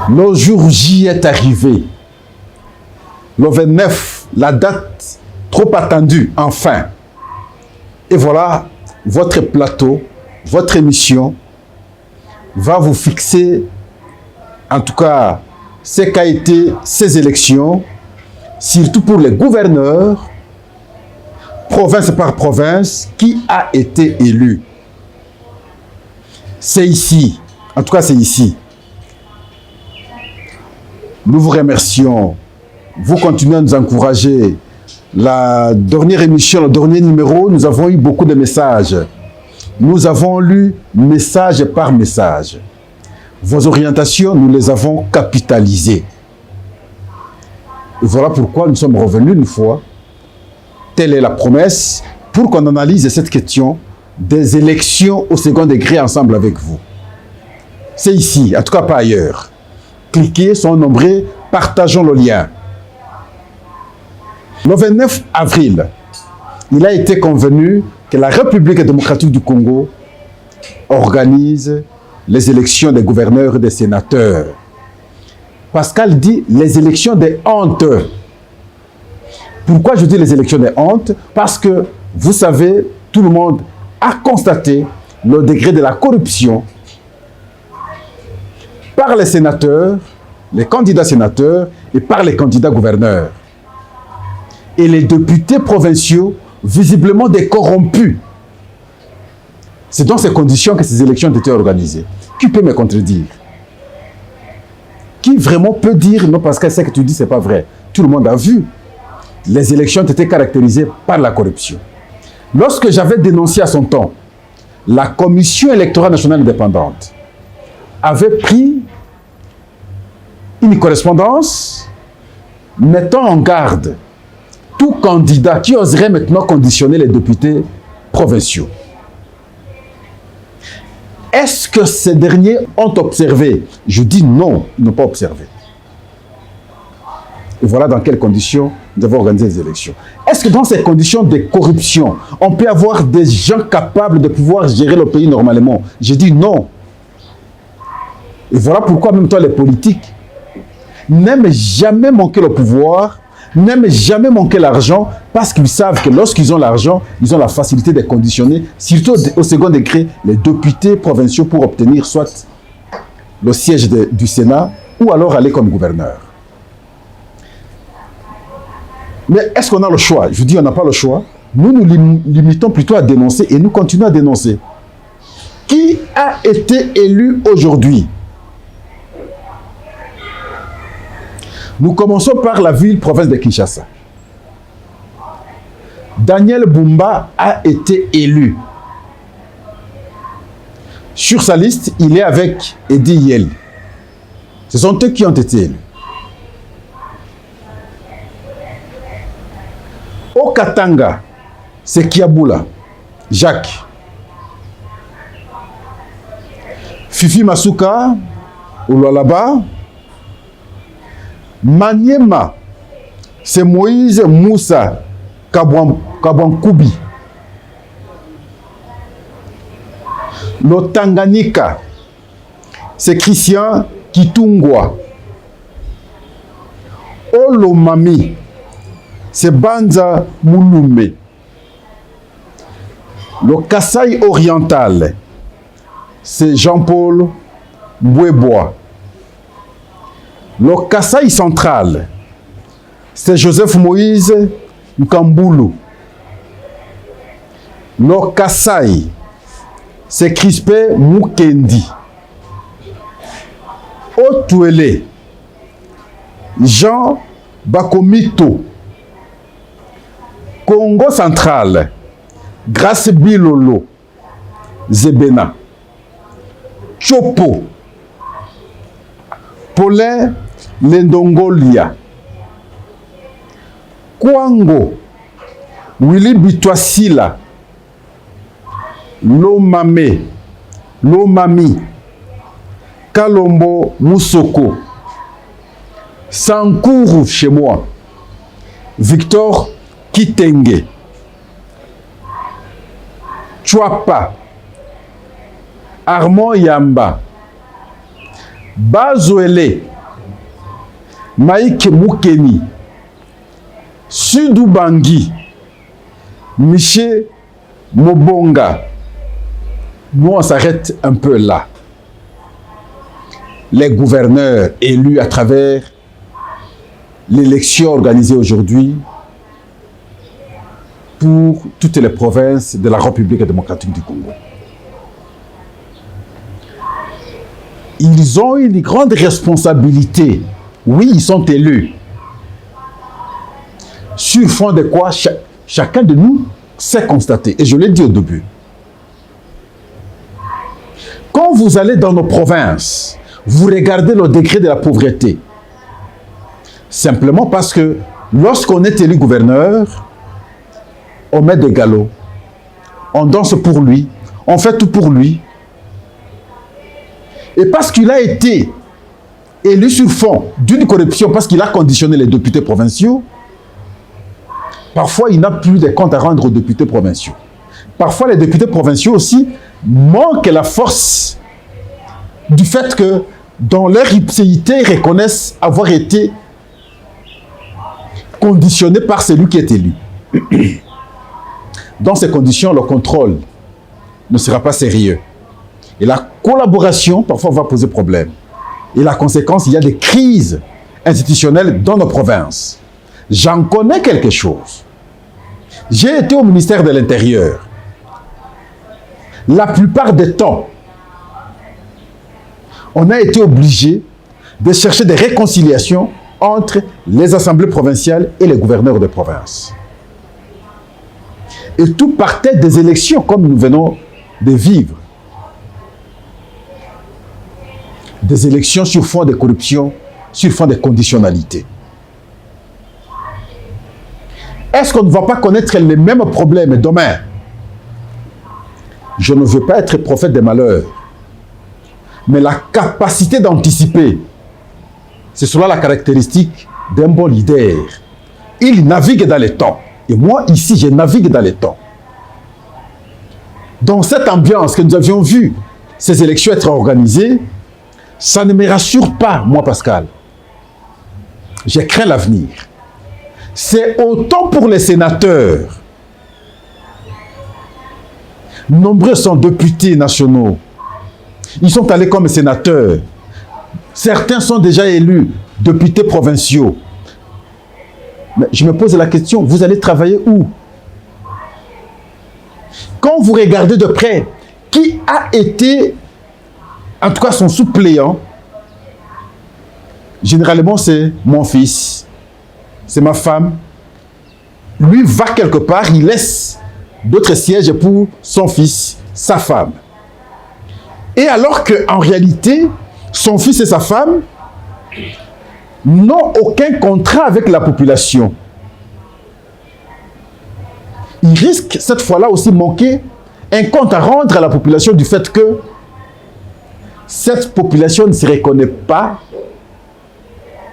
Le jour J est arrivé. Le 29, la date trop attendue, enfin. Et voilà, votre plateau, votre émission va vous fixer, en tout cas, ce qu'a été ces élections, surtout pour les gouverneurs, province par province, qui a été élu. C'est ici, en tout cas c'est ici. Nous vous remercions. Vous continuez à nous encourager. La dernière émission, le dernier numéro, nous avons eu beaucoup de messages. Nous avons lu message par message. Vos orientations, nous les avons capitalisées. Et voilà pourquoi nous sommes revenus une fois. Telle est la promesse pour qu'on analyse cette question des élections au second degré ensemble avec vous. C'est ici, en tout cas pas ailleurs. Cliquez sur nombreux, partageons le lien. Le 29 avril, il a été convenu que la République démocratique du Congo organise les élections des gouverneurs et des sénateurs. Pascal dit les élections des hontes. Pourquoi je dis les élections des hontes? Parce que, vous savez, tout le monde a constaté le degré de la corruption par les sénateurs, les candidats sénateurs et par les candidats gouverneurs. Et les députés provinciaux, visiblement des corrompus. C'est dans ces conditions que ces élections ont été organisées. Qui peut me contredire? Qui vraiment peut dire non parce que ce que tu dis, ce n'est pas vrai? Tout le monde a vu. Les élections ont été caractérisées par la corruption. Lorsque j'avais dénoncé à son temps, la Commission électorale nationale indépendante avait pris une correspondance mettant en garde tout candidat qui oserait maintenant conditionner les députés provinciaux. Est-ce que ces derniers ont observé? Je dis non, ils n'ont pas observé. Et voilà dans quelles conditions nous avons organisé les élections. Est-ce que dans ces conditions de corruption, on peut avoir des gens capables de pouvoir gérer le pays normalement? Je dis non. Et voilà pourquoi même toi les politiques n'aiment jamais manquer le pouvoir, n'aiment jamais manquer l'argent, parce qu'ils savent que lorsqu'ils ont l'argent, ils ont la facilité de conditionner, surtout au second degré, les députés provinciaux pour obtenir soit le siège du Sénat ou alors aller comme gouverneur. Mais est-ce qu'on a le choix? Je dis on n'a pas le choix. Nous nous limitons plutôt à dénoncer et nous continuons à dénoncer. Qui a été élu aujourd'hui? Nous commençons par la ville-province de Kinshasa. Daniel Bumba a été élu. Sur sa liste, il est avec Edi Yel. Ce sont eux qui ont été élus. Au Katanga, c'est Kiaboula, Jacques. Fifi Masuka, Oulalaba. Maniema, c'est Moïse Moussa Kabwankoubi. Le Tanganyika, c'est Christian Kitungwa. Olomami, c'est Banza Mouloumé. Le Kasaï oriental, c'est Jean-Paul Mbouébois. Le Kasaï central, c'est Joseph Moïse Nkamboulou. Le Kasaï, c'est Crispé Mukendi. Otuele, Jean Bakomito. Congo central, Grace Bilolo, Zebena. Chopo, Paulin Lendongolia. Kwango, Willy Bitwasila. Lomame, Lomami. Kalombo Moussoko. Sankourou chez moi. Victor Kitenge. Chouapa. Armand Yamba. Bazoele, Mike Moukeni, Sudou Bangui, Miché Mobonga. Nous, on s'arrête un peu là. Les gouverneurs élus à travers l'élection organisée aujourd'hui pour toutes les provinces de la République démocratique du Congo. Ils ont une grande responsabilité. Oui, ils sont élus. Sur fond de quoi chacun de nous sait constater. Et je l'ai dit au début. Quand vous allez dans nos provinces, vous regardez le degré de la pauvreté. Simplement parce que lorsqu'on est élu gouverneur, on met des galops, on danse pour lui, on fait tout pour lui. Et parce qu'il a été élu sur fond d'une corruption, parce qu'il a conditionné les députés provinciaux, parfois il n'a plus de comptes à rendre aux députés provinciaux. Parfois les députés provinciaux aussi manquent la force du fait que dans leur ipséité reconnaissent avoir été conditionnés par celui qui est élu. Dans ces conditions, le contrôle ne sera pas sérieux. Et la collaboration, parfois, va poser problème. Et la conséquence, il y a des crises institutionnelles dans nos provinces. J'en connais quelque chose. J'ai été au ministère de l'Intérieur. La plupart des temps, on a été obligé de chercher des réconciliations entre les assemblées provinciales et les gouverneurs de province. Et tout partait des élections comme nous venons de vivre. Des élections sur fond de corruption, sur fond de conditionnalité. Est-ce qu'on ne va pas connaître les mêmes problèmes demain? Je ne veux pas être prophète des malheurs, mais la capacité d'anticiper, c'est cela la caractéristique d'un bon leader. Il navigue dans les temps. Et moi, ici, je navigue dans les temps. Dans cette ambiance que nous avions vu ces élections être organisées, ça ne me rassure pas, moi, Pascal. Je crains l'avenir. C'est autant pour les sénateurs. Nombreux sont députés nationaux. Ils sont allés comme sénateurs. Certains sont déjà élus députés provinciaux. Mais je me pose la question, vous allez travailler où? Quand vous regardez de près, qui a été, en tout cas son suppléant, généralement c'est mon fils, c'est ma femme. Lui va quelque part, il laisse d'autres sièges pour son fils, sa femme. Et alors qu'en réalité, son fils et sa femme n'ont aucun contrat avec la population. Ils risquent cette fois-là aussi manquer un compte à rendre à la population du fait que cette population ne se reconnaît pas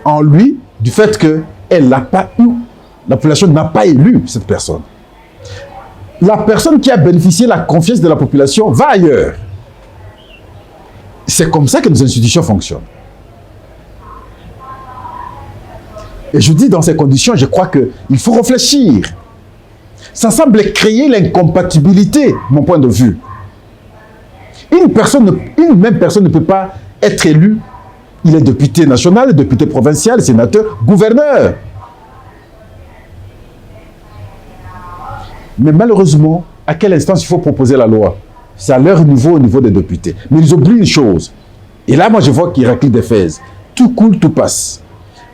en lui, du fait qu'elle n'a pas eu, la population n'a pas élu cette personne. La personne qui a bénéficié de la confiance de la population va ailleurs. C'est comme ça que nos institutions fonctionnent. Et je dis dans ces conditions, je crois qu'il faut réfléchir. Ça semble créer l'incompatibilité, mon point de vue. Une même personne ne peut pas être élue. Il est député national, député provincial, sénateur, gouverneur. Mais malheureusement, à quelle instance il faut proposer la loi? C'est à leur niveau, au niveau des députés. Mais ils oublient une chose. Et là, moi, je vois qu'Héraclite d'Éphèse, tout coule, tout passe.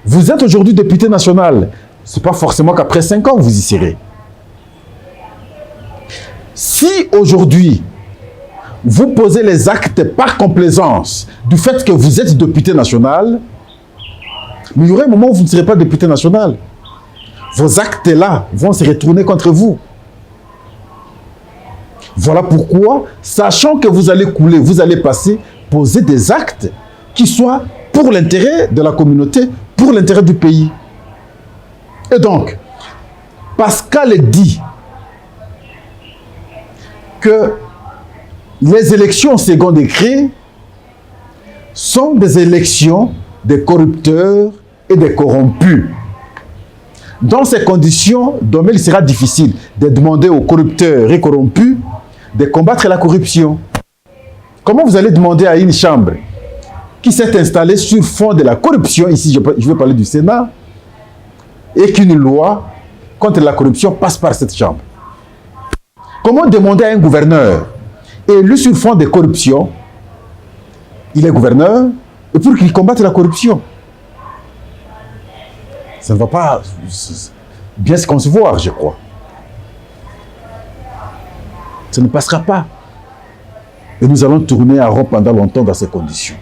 Vous êtes aujourd'hui député national. Ce n'est pas forcément qu'après 5 ans, vous y serez. Si aujourd'hui, vous posez les actes par complaisance du fait que vous êtes député national, mais il y aura un moment où vous ne serez pas député national. Vos actes-là vont se retourner contre vous. Voilà pourquoi, sachant que vous allez couler, vous allez passer, poser des actes qui soient pour l'intérêt de la communauté, pour l'intérêt du pays. Et donc, Pascal dit que les élections au second degré sont des élections des corrupteurs, et des corrompus. Dans ces conditions, demain, il sera difficile de demander aux corrupteurs et corrompus de combattre la corruption. Comment vous allez demander à une chambre qui s'est installée sur fond de la corruption, ici je vais parler du Sénat, et qu'une loi contre la corruption passe par cette chambre? Comment demander à un gouverneur élu sur fond de corruption, il est gouverneur, et pour qu'il combatte la corruption? Ça ne va pas bien se concevoir, je crois. Ça ne passera pas. Et nous allons tourner en rond pendant longtemps dans ces conditions.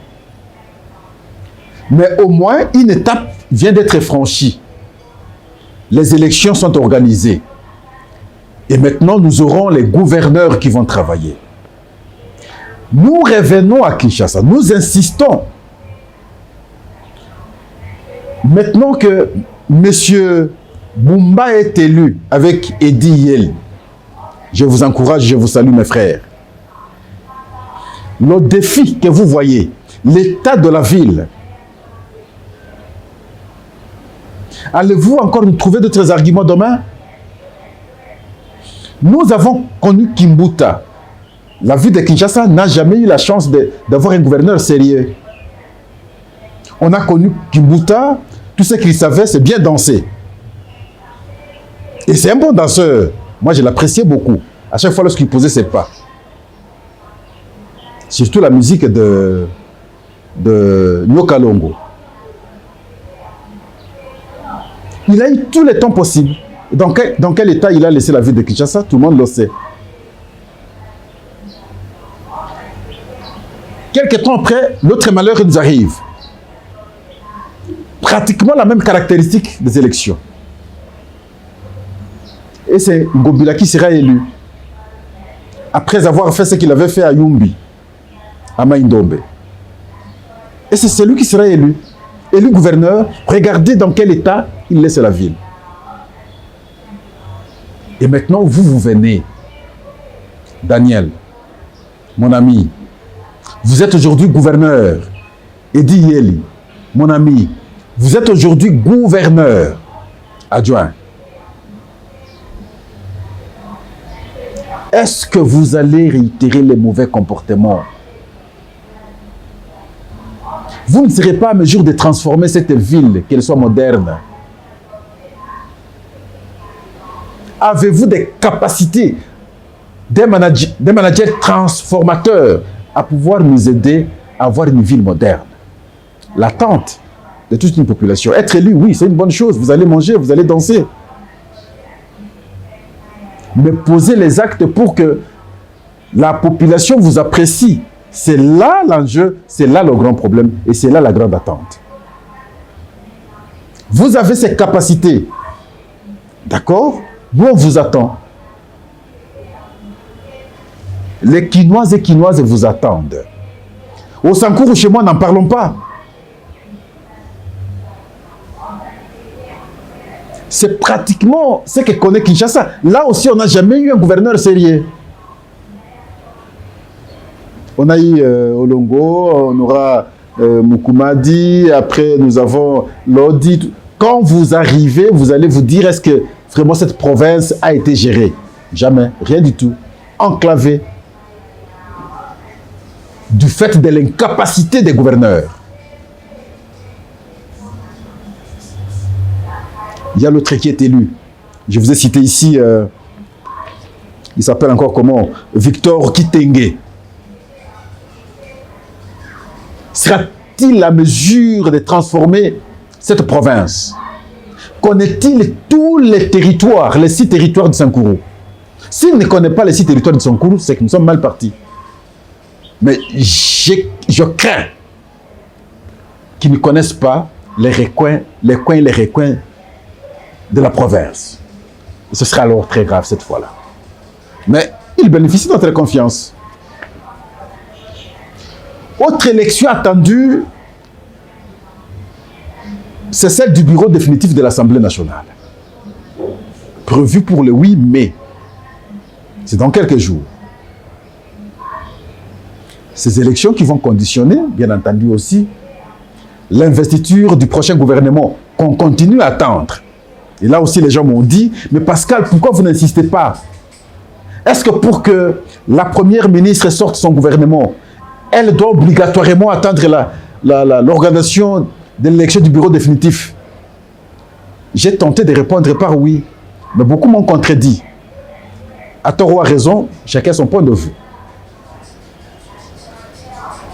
Mais au moins, une étape vient d'être franchie. Les élections sont organisées. Et maintenant, nous aurons les gouverneurs qui vont travailler. Nous revenons à Kinshasa. Nous insistons. Maintenant que M. Bumba est élu avec Edi Yel, je vous encourage, je vous salue mes frères. Le défi que vous voyez, l'état de la ville, allez-vous encore nous trouver d'autres arguments demain? Nous avons connu Kimbuta. La ville de Kinshasa n'a jamais eu la chance d'avoir un gouverneur sérieux. On a connu Kimbuta, tout ce qu'il savait, c'est bien danser. Et c'est un bon danseur. Moi, je l'appréciais beaucoup. À chaque fois, lorsqu'il posait ses pas. Surtout la musique de Nyokalongo. Il a eu tous les temps possibles. Dans quel état il a laissé la ville de Kinshasa, tout le monde le sait. Quelques temps après, l'autre malheur nous arrive. Pratiquement la même caractéristique des élections. Et c'est Ngobila qui sera élu. Après avoir fait ce qu'il avait fait à Yumbi, à Maïndombe. Et c'est celui qui sera élu. Élu gouverneur, regardez dans quel état il laisse la ville. Et maintenant, vous venez, Daniel, mon ami, vous êtes aujourd'hui gouverneur. Edi Yeli, mon ami, vous êtes aujourd'hui gouverneur adjoint. Est-ce que vous allez réitérer les mauvais comportements? Vous ne serez pas à mesure de transformer cette ville, qu'elle soit moderne. Avez-vous des capacités, des managers transformateurs à pouvoir nous aider à avoir une ville moderne? L'attente de toute une population. Être élu, oui, c'est une bonne chose. Vous allez manger, vous allez danser. Mais posez les actes pour que la population vous apprécie. C'est là l'enjeu, c'est là le grand problème et c'est là la grande attente. Vous avez ces capacités. D'accord? Nous, on vous attend. Les Kinoises et Kinoises vous attendent. Au Sankourou, chez moi, n'en parlons pas. C'est pratiquement ce que connaît Kinshasa. Là aussi, on n'a jamais eu un gouverneur sérieux. On a eu Olongo, on aura Mukumadi, après nous avons Lodi. Quand vous arrivez, vous allez vous dire, est-ce que vraiment cette province a été gérée? Jamais, rien du tout. Enclavée. Du fait de l'incapacité des gouverneurs. Il y a l'autre qui est élu. Je vous ai cité ici, il s'appelle encore comment? Victor Kitenge. Sera-t-il à mesure de transformer cette province? Connaît-il tous les territoires, les 6 territoires de Sankourou? S'il ne connaît pas les 6 territoires de Sankourou, c'est que nous sommes mal partis. Mais je crains qu'ils ne connaissent pas les coins et les recoins de la province. Et ce sera alors très grave cette fois-là. Mais il bénéficie de notre confiance. Autre élection attendue, c'est celle du bureau définitif de l'Assemblée nationale. Prévue pour le 8 mai. C'est dans quelques jours. Ces élections qui vont conditionner, bien entendu aussi, l'investiture du prochain gouvernement qu'on continue à attendre. Et là aussi, les gens m'ont dit, mais Pascal, pourquoi vous n'insistez pas? Est-ce que pour que la première ministre sorte son gouvernement, elle doit obligatoirement attendre l'organisation de l'élection du bureau définitif? J'ai tenté de répondre par oui, mais beaucoup m'ont contredit. À tort ou à raison, chacun son point de vue.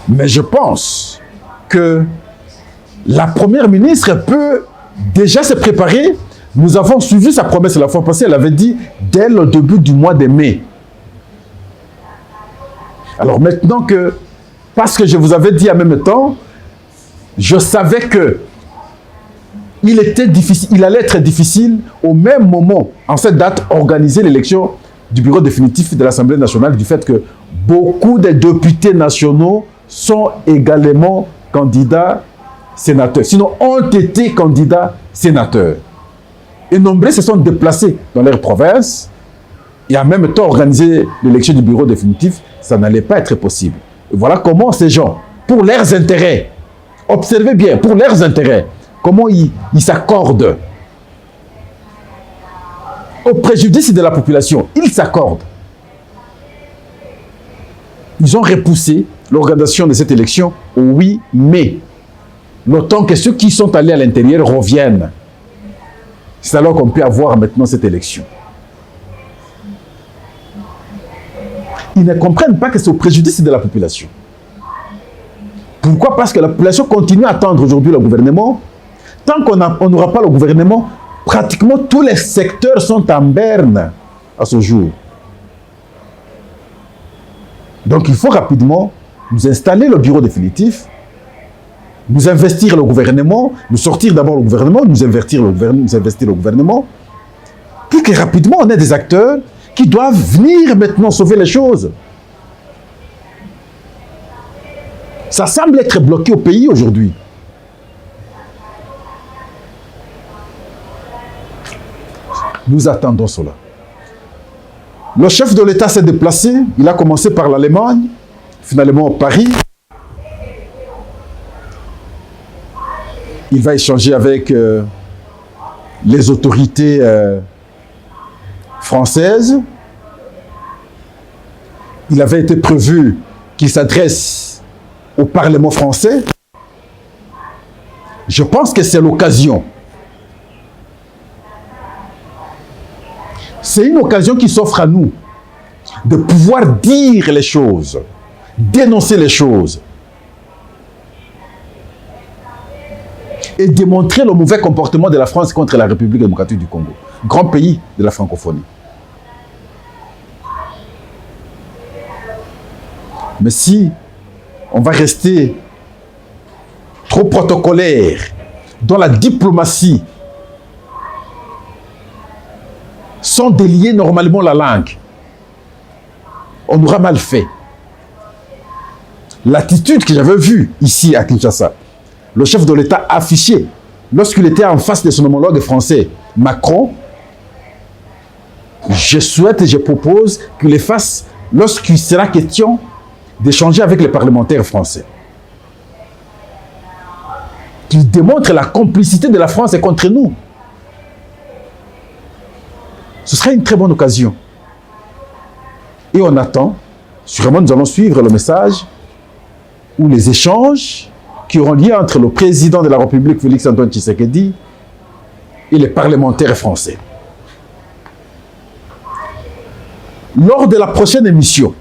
Mais je pense que la première ministre peut déjà se préparer. Nous avons suivi sa promesse la fois passée. Elle avait dit dès le début du mois de mai. Alors maintenant que, parce que je vous avais dit en même temps, je savais que il allait être difficile au même moment, en cette date, organiser l'élection du bureau définitif de l'Assemblée nationale, du fait que beaucoup de députés nationaux sont également candidats sénateurs, sinon ont été candidats sénateurs. Et nombreux se sont déplacés dans leur province et en même temps organiser l'élection du bureau définitif, ça n'allait pas être possible. Et voilà comment ces gens, pour leurs intérêts, observez bien, pour leurs intérêts, comment ils s'accordent au préjudice de la population. Ils s'accordent. Ils ont repoussé l'organisation de cette élection au 8 mai. Notons que ceux qui sont allés à l'intérieur reviennent. C'est alors qu'on peut avoir maintenant cette élection. Ils ne comprennent pas que c'est au préjudice de la population. Pourquoi? Parce que la population continue à attendre aujourd'hui le gouvernement. Tant qu'on n'aura pas le gouvernement, pratiquement tous les secteurs sont en berne à ce jour. Donc il faut rapidement nous installer le bureau définitif, nous investir le gouvernement, nous sortir d'abord le gouvernement, nous investir le gouvernement, pour que rapidement on ait des acteurs qui doivent venir maintenant sauver les choses. Ça semble être bloqué au pays aujourd'hui. Nous attendons cela. Le chef de l'État s'est déplacé. Il a commencé par l'Allemagne, finalement Paris. Il va échanger avec les autorités françaises. Il avait été prévu qu'il s'adresse au Parlement français. Je pense que c'est l'occasion. C'est une occasion qui s'offre à nous de pouvoir dire les choses, dénoncer les choses et démontrer le mauvais comportement de la France contre la République démocratique du Congo, grand pays de la francophonie. Mais si on va rester trop protocolaire dans la diplomatie, sans délier normalement la langue, on aura mal fait. L'attitude que j'avais vue ici à Kinshasa, le chef de l'État affiché lorsqu'il était en face de son homologue français, Macron, je souhaite et je propose qu'il le fasse lorsqu'il sera question d'échanger avec les parlementaires français. Qu'il démontre la complicité de la France contre nous. Ce sera une très bonne occasion. Et on attend, sûrement nous allons suivre le message ou les échanges qui auront lieu entre le président de la République, Félix-Antoine Tshisekedi, et les parlementaires français. Lors de la prochaine émission,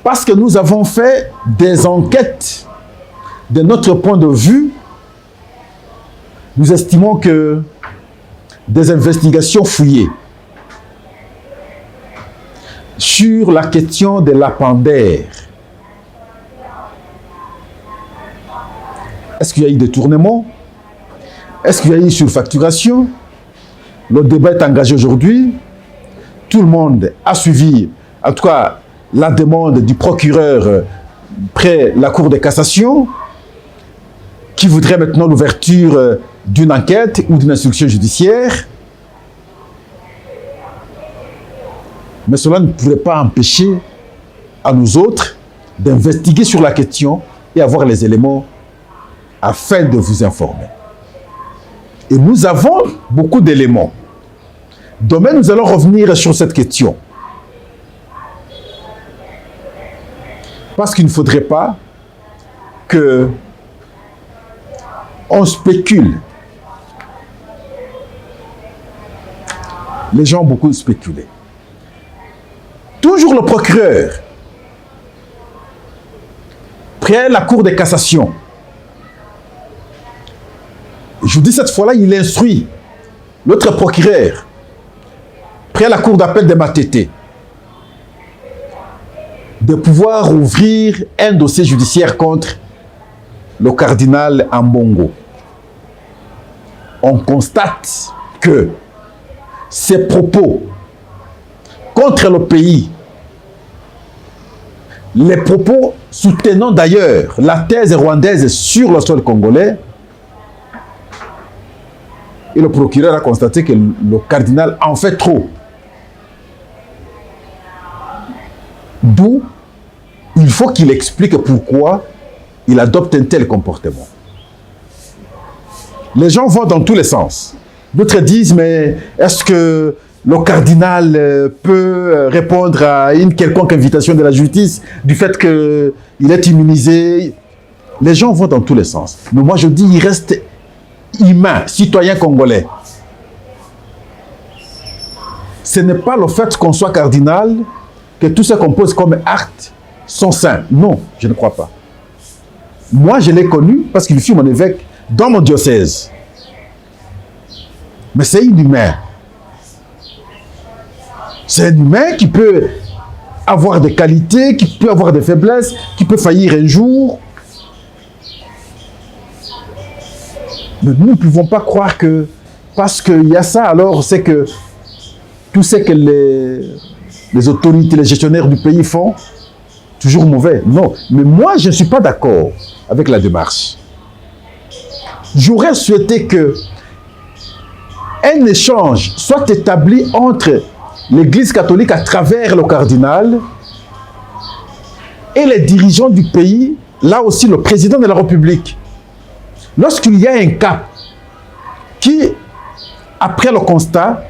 parce que nous avons fait des enquêtes de notre point de vue, nous estimons que des investigations fouillées sur la question de l'Apander. Est-ce qu'il y a eu détournement? Est-ce qu'il y a eu surfacturation? Le débat est engagé aujourd'hui. Tout le monde a suivi, en tout cas, la demande du procureur près la Cour de cassation, qui voudrait maintenant l'ouverture d'une enquête ou d'une instruction judiciaire. Mais cela ne pourrait pas empêcher à nous autres d'investiguer sur la question et avoir les éléments afin de vous informer. Et nous avons beaucoup d'éléments. Demain, nous allons revenir sur cette question. Parce qu'il ne faudrait pas que on spécule. Les gens ont beaucoup spéculé. Toujours le procureur, près la Cour de cassation. Je vous dis cette fois-là, il instruit l'autre procureur, près la Cour d'appel de Matete, de pouvoir ouvrir un dossier judiciaire contre le cardinal Ambongo. On constate que ces propos contre le pays, les propos soutenant d'ailleurs la thèse rwandaise sur le sol congolais, et le procureur a constaté que le cardinal en fait trop. D'où il faut qu'il explique pourquoi il adopte un tel comportement. Les gens vont dans tous les sens. D'autres disent, mais est-ce que le cardinal peut répondre à une quelconque invitation de la justice du fait qu'il est immunisé? Les gens vont dans tous les sens. Mais moi je dis, il reste humain, citoyen congolais. Ce n'est pas le fait qu'on soit cardinal que tout ce qu'on pose comme acte sont saints. Non, je ne crois pas. Moi, je l'ai connu parce qu'il fut mon évêque dans mon diocèse. Mais c'est inhumain. C'est un humain qui peut avoir des qualités, qui peut avoir des faiblesses, qui peut faillir un jour. Mais nous ne pouvons pas croire que parce qu'il y a ça, alors c'est que tout ce que les autorités, les gestionnaires du pays font, toujours mauvais. Non, mais moi je ne suis pas d'accord avec la démarche. J'aurais souhaité que un échange soit établi entre l'Église catholique à travers le cardinal et les dirigeants du pays, là aussi le président de la République. Lorsqu'il y a un cas qui, après le constat,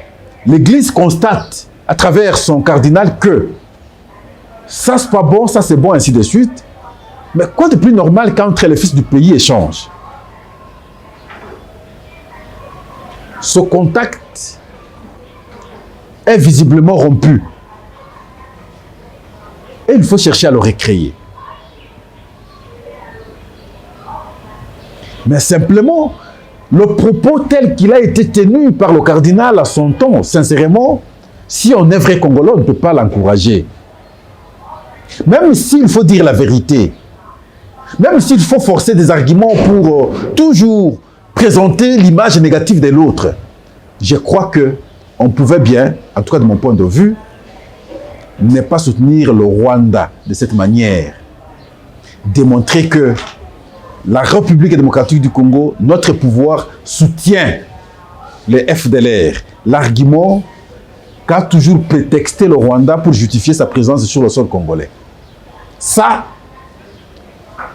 l'Église constate à travers son cardinal que ça c'est pas bon, ça c'est bon, ainsi de suite, mais quoi de plus normal qu'entre les fils du pays échangent? Ce contact est visiblement rompu. Et il faut chercher à le recréer. Mais simplement, le propos tel qu'il a été tenu par le cardinal à son temps, sincèrement, si on est vrai Congolais, on ne peut pas l'encourager. Même s'il faut dire la vérité, même s'il faut forcer des arguments pour toujours présenter l'image négative de l'autre, je crois qu'on pouvait bien, en tout cas de mon point de vue, ne pas soutenir le Rwanda de cette manière. Démontrer que la République démocratique du Congo, notre pouvoir, soutient les FDLR. L'argument qu'a toujours prétexté le Rwanda pour justifier sa présence sur le sol congolais. Ça,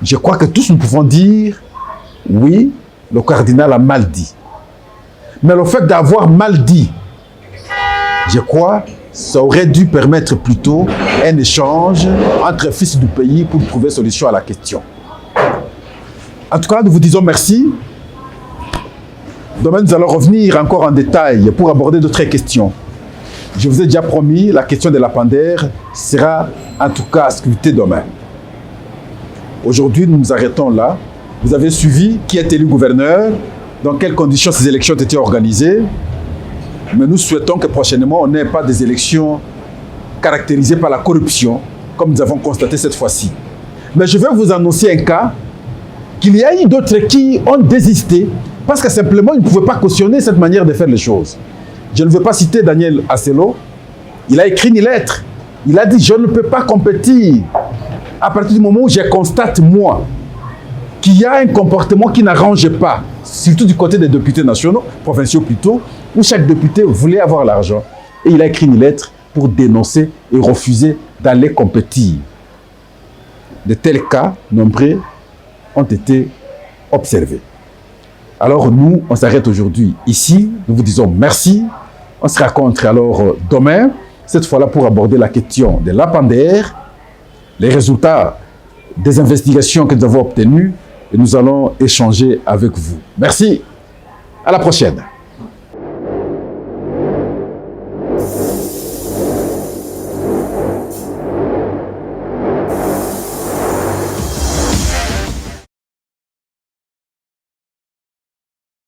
je crois que tous nous pouvons dire, oui, le cardinal a mal dit. Mais le fait d'avoir mal dit, je crois, ça aurait dû permettre plutôt un échange entre fils du pays pour trouver solution à la question. En tout cas, nous vous disons merci. Demain, nous allons revenir encore en détail pour aborder d'autres questions. Je vous ai déjà promis, la question de l'Apander sera en tout cas scrutée demain. Aujourd'hui, nous nous arrêtons là. Vous avez suivi qui est élu gouverneur, dans quelles conditions ces élections ont été organisées. Mais nous souhaitons que prochainement, on n'ait pas des élections caractérisées par la corruption, comme nous avons constaté cette fois-ci. Mais je vais vous annoncer un cas qu'il y a eu d'autres qui ont désisté parce que simplement, ils ne pouvaient pas cautionner cette manière de faire les choses. Je ne veux pas citer Daniel Asselo. Il a écrit une lettre. Il a dit, je ne peux pas compétir à partir du moment où je constate, moi, qu'il y a un comportement qui n'arrange pas, surtout du côté des députés nationaux, provinciaux plutôt, où chaque député voulait avoir l'argent. Et il a écrit une lettre pour dénoncer et refuser d'aller compétir. De tels cas, nombreux, ont observer. Alors nous, on s'arrête aujourd'hui ici. Nous vous disons merci. On se rencontre alors demain, cette fois-là pour aborder la question de l'Apander, les résultats des investigations que nous avons obtenues et nous allons échanger avec vous. Merci. À la prochaine.